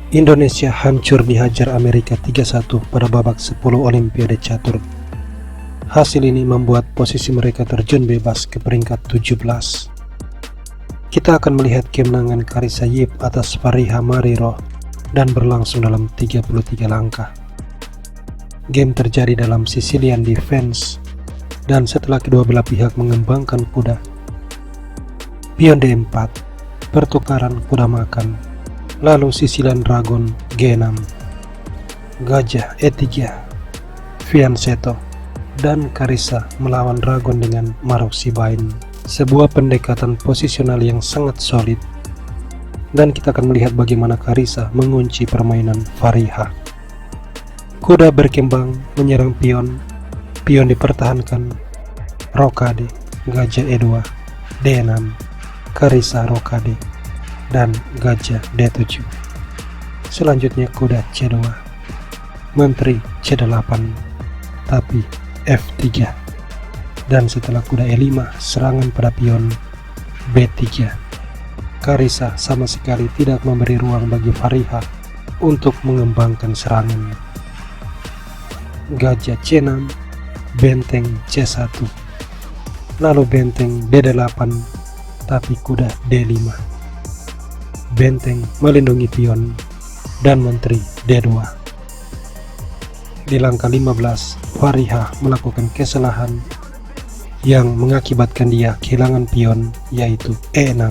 Indonesia hancur dihajar Amerika 3-1 pada babak 10 Olimpiade Catur. Hasil ini membuat posisi mereka terjun bebas ke peringkat 17. Kita akan melihat kemenangan Carissa Yip atas Fariha Mariro dan berlangsung dalam 33 langkah. Game terjadi dalam Sicilian Defense dan setelah kedua belah pihak mengembangkan kuda, pion D4, pertukaran kuda makan, lalu Sicilian Dragon G6, Gajah E3, Fianchetto, dan Carissa melawan Dragon dengan Maroksibain. Sebuah pendekatan posisional yang sangat solid. Dan kita akan melihat bagaimana Carissa mengunci permainan Fariha. Kuda berkembang menyerang pion, pion dipertahankan, rokade, Gajah E2, D6, Carissa rokade, dan Gajah D7. Selanjutnya kuda C2, menteri C8, tapi F3. Dan setelah kuda E5, serangan pada pion B3. Carissa sama sekali tidak memberi ruang bagi Fariha untuk mengembangkan serangan. Gajah C6, benteng C1, lalu benteng D8, tapi kuda D5. Benteng melindungi pion dan menteri D2. Di langkah 15, Fariha melakukan kesalahan yang mengakibatkan dia kehilangan pion, yaitu E6.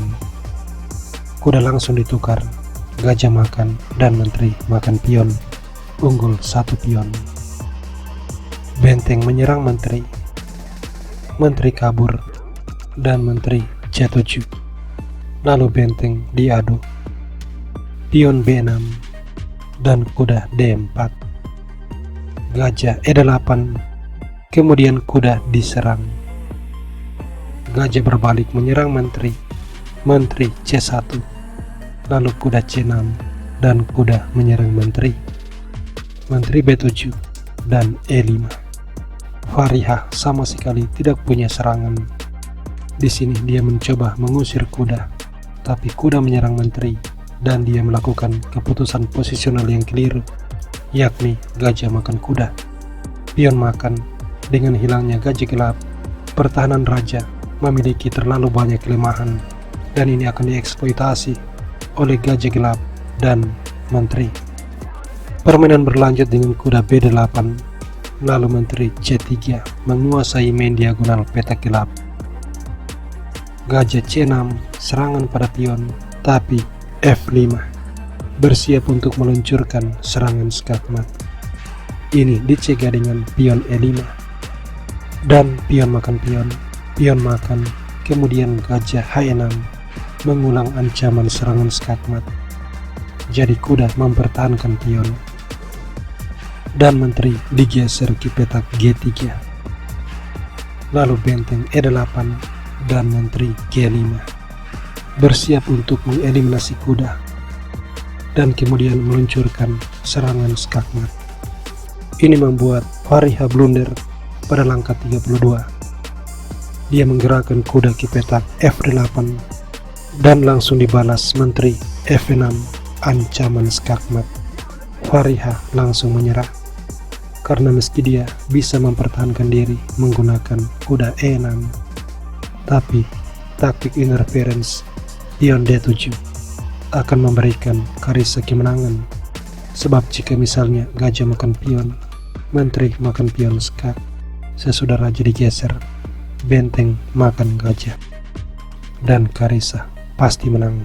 Kuda langsung ditukar, gajah makan dan menteri makan pion, unggul 1 pion. Benteng menyerang menteri, menteri kabur, dan menteri C7. Lalu benteng diadu, pion B6, dan kuda D4. Gajah E8, kemudian kuda diserang. Gajah berbalik menyerang menteri, menteri C1, lalu kuda C6, dan kuda menyerang menteri, menteri B7, dan E5. Fariha sama sekali tidak punya serangan. Di sini dia mencoba mengusir kuda, tapi kuda menyerang menteri dan dia melakukan keputusan posisional yang keliru, yakni gajah makan kuda, pion makan. Dengan hilangnya gajah gelap, pertahanan raja memiliki terlalu banyak kelemahan dan ini akan dieksploitasi oleh gajah gelap dan menteri. Permainan berlanjut dengan kuda B8, lalu menteri C3 menguasai main diagonal petak gelap. Gajah C6, serangan pada pion, tapi F5, bersiap untuk meluncurkan serangan skakmat. Ini dicegah dengan pion E5, dan pion makan pion, pion makan, kemudian gajah H6, mengulang ancaman serangan skakmat. Jadi kuda mempertahankan pion, dan menteri digeser ke petak G3. Lalu benteng E8, dan menteri G5 bersiap untuk mengeliminasi kuda dan kemudian meluncurkan serangan skakmat. Ini membuat Fariha blunder pada langkah 32. Dia menggerakkan kuda ke petak F8 dan langsung dibalas menteri F6, ancaman skakmat. Fariha langsung menyerah karena meski dia bisa mempertahankan diri menggunakan kuda E6, tapi taktik interference pion D7 akan memberikan Carissa kemenangan. Sebab jika misalnya gajah makan pion, menteri makan pion skak, sesudah raja digeser, benteng makan gajah, dan Carissa pasti menang.